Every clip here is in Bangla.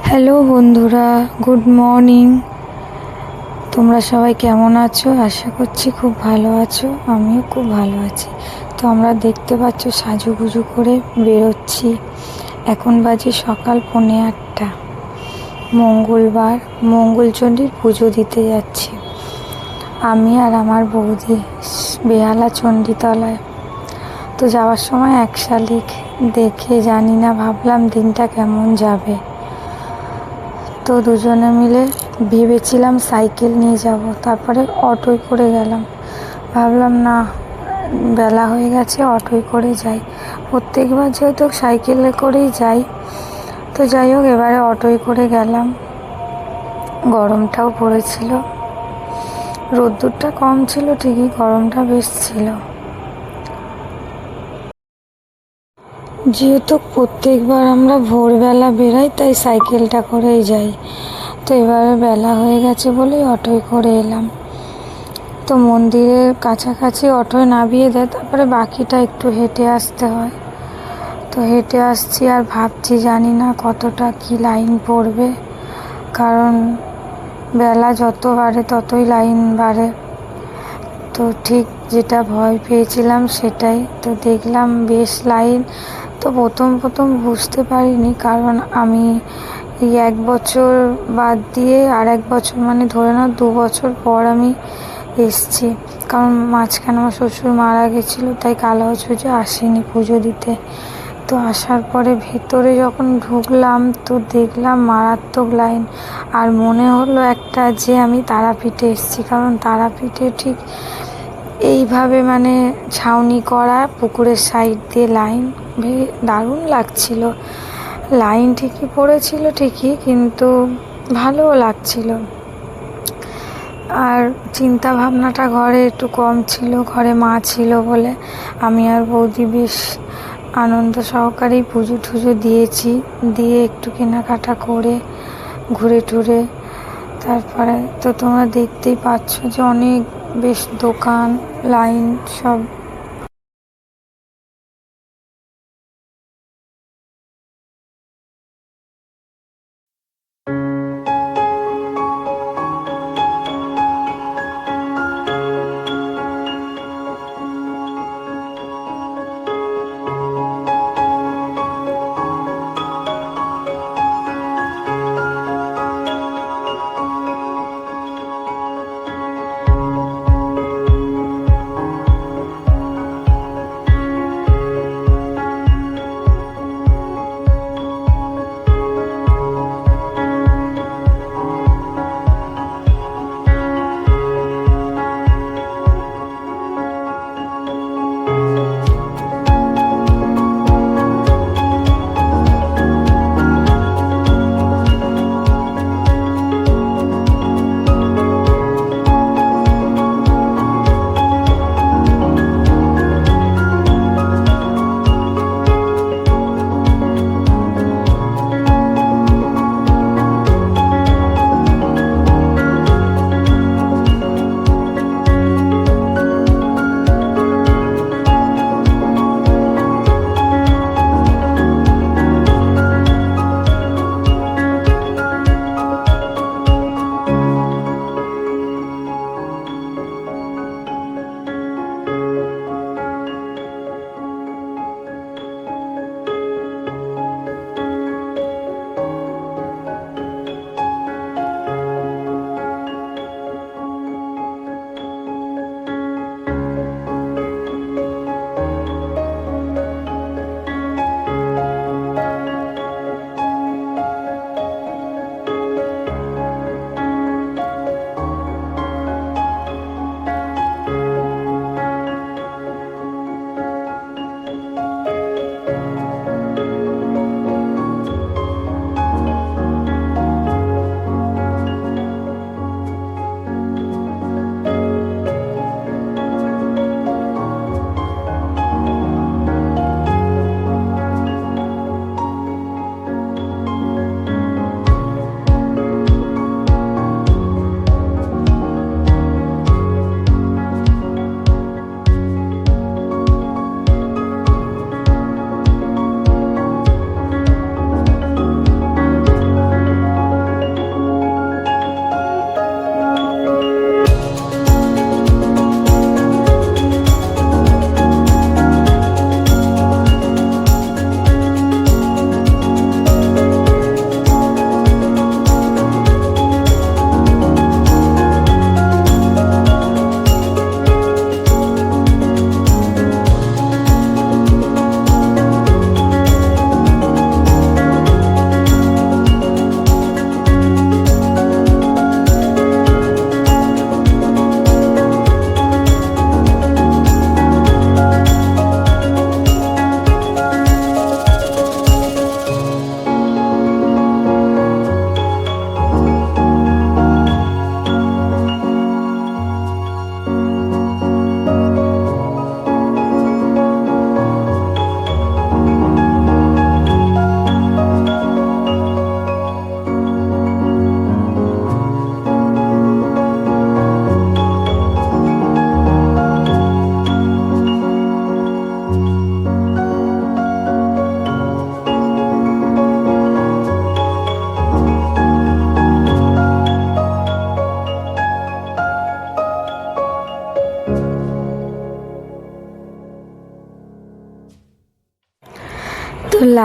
হ্যালো বন্ধুরা, গুড মর্নিং। তোমরা সবাই কেমন আছো? আশা করছি খুব ভালো আছো। আমিও খুব ভালো আছি। তো আমরা দেখতে পাচ্ছ সাজুগুজু করে বেরোচ্ছি। এখন বাজে সকাল 8:45। মঙ্গলবার, মঙ্গলচণ্ডীর পুজো দিতে যাচ্ছি আমি আর আমার বৌদি বেহালা চণ্ডীতলায়। তো যাওয়ার সময় এক শালিক দেখে, জানি না, ভাবলাম দিনটা কেমন যাবে। তো দুজনে মিলে ভেবেছিলাম সাইকেল নিয়ে যাব, তারপরে অটোয় করে গেলাম। ভাবলাম না, বেলা হয়ে গেছে, অটোয় করে যাই। প্রত্যেকবার যেহেতু সাইকেলে করেই যাই, তো যাই হোক, এবারে অটোয় করে গেলাম। গরমটাও পড়েছিল, রোদ্দুরটা কম ছিল ঠিকই, গরমটা বেশ ছিল। যেহেতু প্রত্যেকবার আমরা ভোরবেলা বেরাই, তাই সাইকেলটা করেই যাই। তো এবারে বেলা হয়ে গেছে বলেই অটোয় করে এলাম। তো মন্দিরের কাছাকাছি অটোয় নামিয়ে দেয়, তারপরে বাকিটা একটু হেঁটে আসতে হয়। তো হেঁটে আসছি আর ভাবছি, জানি না কতটা কি লাইন পড়বে, কারণ বেলা যত বাড়ে ততই লাইন বাড়ে। তো ঠিক যেটা ভয় পেয়েছিলাম সেটাই। তো দেখলাম বেশ লাইন। তো প্রথম বুঝতে পারিনি, কারণ আমি এই 1 বছর বাদ দিয়ে আর 1 বছর, মানে ধরে নাও 2 বছর পর আমি এসছি। কারণ মাঝখানে আমার শ্বশুর মারা গেছিলো, তাই কালহস্তে আসিনি পুজো দিতে। তো আসার পরে ভেতরে যখন ঢুকলাম, তো দেখলাম মারাত্মক লাইন। আর মনে হলো একটা যে আমি তারাপীঠে এসেছি, কারণ তারাপীঠে ঠিক এইভাবে, মানে ছাউনি করা পুকুরের সাইড দিয়ে লাইন, দারুণ লাগছিল। লাইন ঠিকই পড়েছিল ঠিকই, কিন্তু ভালোও লাগছিল। আর চিন্তা ভাবনাটা ঘরে একটু কম ছিল, ঘরে মা ছিল বলে আমি আর বৌদি বেশ আনন্দ সহকারেই পুজো টুজো দিয়েছি। দিয়ে একটু কেনাকাটা করে ঘুরে টুরে তারপরে তো তোমরা দেখতেই পাচ্ছ যে অনেক বেশ দোকান, লাইন সব।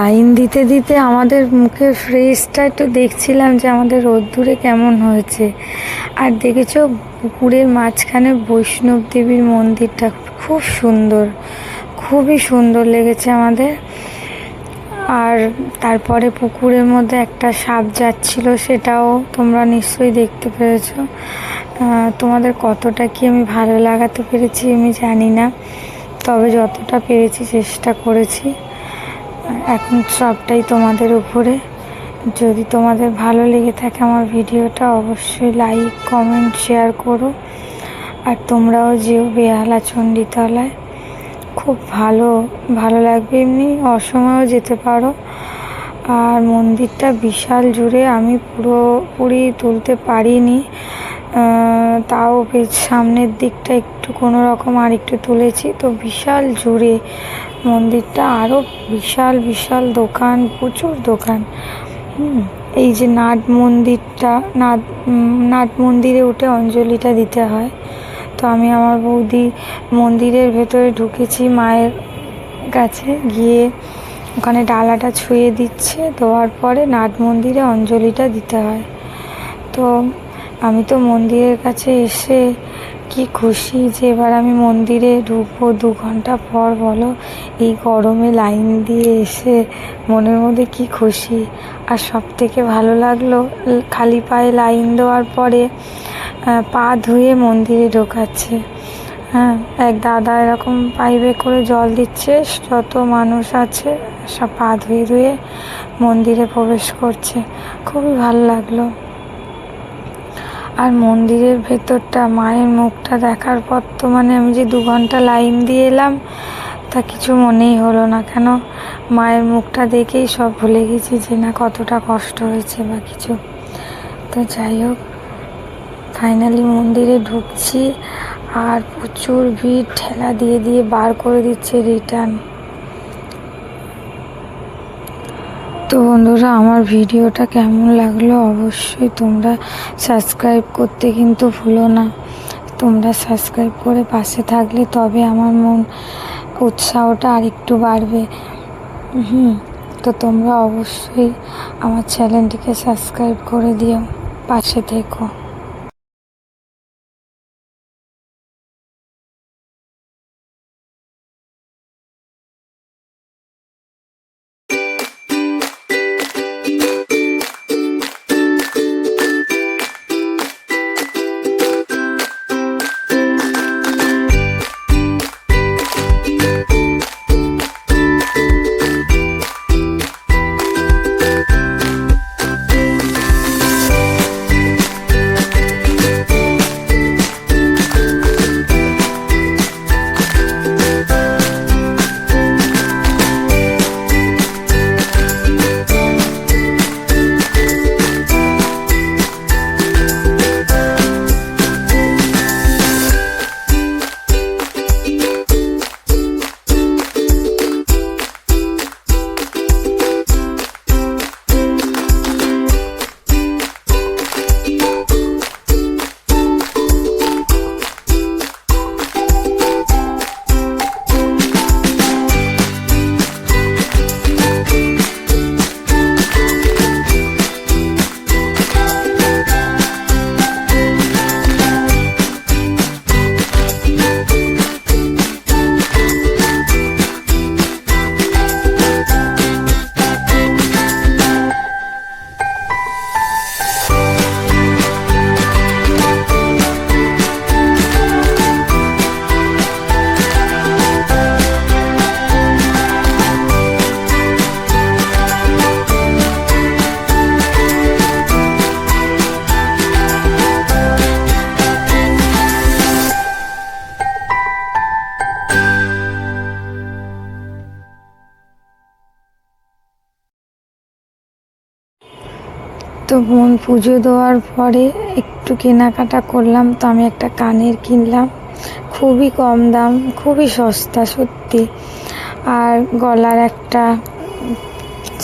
লাইন দিতে দিতে আমাদের মুখের ফ্রেশটা একটু দেখছিলাম যে আমাদের রোদ্দুরে কেমন হয়েছে। আর দেখেছো পুকুরের মাঝখানে বৈষ্ণব দেবীর মন্দিরটা খুব সুন্দর, খুবই সুন্দর লেগেছে আমাদের। আর তারপরে পুকুরের মধ্যে একটা সাপ যাচ্ছিল, সেটাও তোমরা নিশ্চয়ই দেখতে পেরেছো। তোমাদের কতটা কি আমি ভালো লাগাতে পেরেছি আমি জানি না, তবে যতটা পেরেছি চেষ্টা করেছি। এখন সবটাই তোমাদের উপরে। যদি তোমাদের ভালো লেগে থাকে আমার ভিডিওটা, অবশ্যই লাইক কমেন্ট শেয়ার করো। আর তোমরাও যেও বেহালা চণ্ডীতলায়, খুব ভালো লাগবে। এমনি অসময়েও যেতে পারো। আর মন্দিরটা বিশাল জুড়ে, আমি পুরোপুরি তুলতে পারিনি, তাও বেশ সামনের দিকটা একটু কোনো রকম আর একটু তুলেছি। তো বিশাল জুড়ে মন্দিরটা, আরও বিশাল বিশাল দোকান, প্রচুর দোকান। এই যে নাট মন্দিরে উঠে অঞ্জলিটা দিতে হয়। তো আমি আমার বৌদি মন্দিরের ভেতরে ঢুকেছি, মায়ের কাছে গিয়ে ওখানে ডালাটা ছুঁয়ে দিচ্ছে, দেওয়ার পরে নাট মন্দিরে অঞ্জলিটা দিতে হয়। তো আমি তো মন্দিরের কাছে এসে কি খুশি যে এবার আমি মন্দিরে ঢুকবো 2 ঘন্টা পর। বলো, এই গরমে লাইন দিয়ে এসে মনের মধ্যে কি খুশি। আর সব থেকে ভালো লাগলো, খালি পায়ে লাইন দেওয়ার পরে পা ধুয়ে মন্দিরে ঢোকাচ্ছে। হ্যাঁ, এক দাদা এরকম পাইপে করে জল দিচ্ছে, যত মানুষ আছে সব পা ধুয়ে ধুয়ে মন্দিরে প্রবেশ করছে। খুবই ভালো লাগলো। আর মন্দিরের ভেতরটা, মায়ের মুখটা দেখার পর তো আমি যে 2 ঘন্টা লাইন দিয়ে এলাম তা কিছু মনেই হলো না। কেন, মায়ের মুখটা দেখেই সব ভুলে গেছি যে না কতটা কষ্ট হয়েছে বা কিছু। তো যাই হোক, ফাইনালি মন্দিরে ঢুকছি, আর প্রচুর ভিড়, ঠেলা দিয়ে দিয়ে বার করে দিচ্ছে রিটার্ন। তো বন্ধুরা, আমার ভিডিওটা কেমন লাগলো অবশ্যই তোমরা সাবস্ক্রাইব করতে কিন্তু ভুলো না। তোমরা সাবস্ক্রাইব করে পাশে থাকলে তবে আমার উৎসাহটা আর একটু বাড়বে। তো তোমরা অবশ্যই আমার চ্যানেলটিকে সাবস্ক্রাইব করে দিও, পাশে থেকো। তো পুজো দেওয়ার পরে একটু কেনাকাটা করলাম। তো আমি একটা কানের কিনলাম, খুবই কম দাম, খুবই সস্তা সত্যি। আর গলার একটা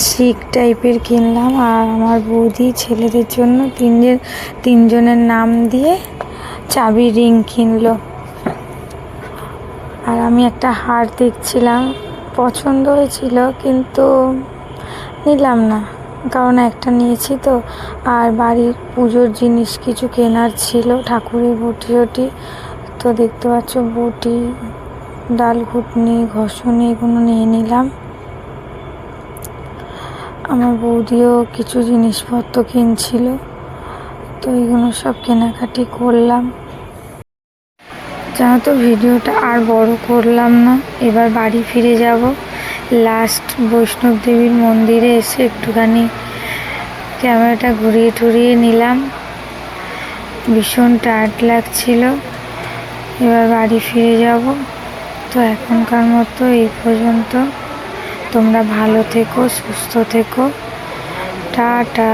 শিক টাইপের কিনলাম। আর আমার বৌদি ছেলেদের জন্য তিনজনের নাম দিয়ে চাবি রিং কিনলো। আর আমি একটা হার দেখছিলাম, পছন্দ হয়েছিল, কিন্তু নিলাম না, কারণ একটা নিয়েছি তো। আর বাড়ির পুজোর জিনিস কিছু কেনার ছিল, ঠাকুরের বটি টটি। তো দেখতে পাচ্ছ বটি, ডাল ঘুটনি, ঘষণি, এগুলো নিয়ে নিলাম। আমার বৌদিও কিছু জিনিসপত্র কিনছিল, তো এইগুলো সব কেনাকাটি করলাম। জানো তো, ভিডিওটা আর বড় করলাম না, এবার বাড়ি ফিরে যাব। লাস্ট বৈষ্ণব দেবীর মন্দিরে এসে একটুখানি ক্যামেরাটা ঘুরিয়ে টুরিয়ে নিলাম, ভীষণ টায়ার্ড লাগছিল। এবার বাড়ি ফিরে যাব। তো এখনকার মতো এই পর্যন্ত। তোমরা ভালো থেকো, সুস্থ থেকো, টাটা।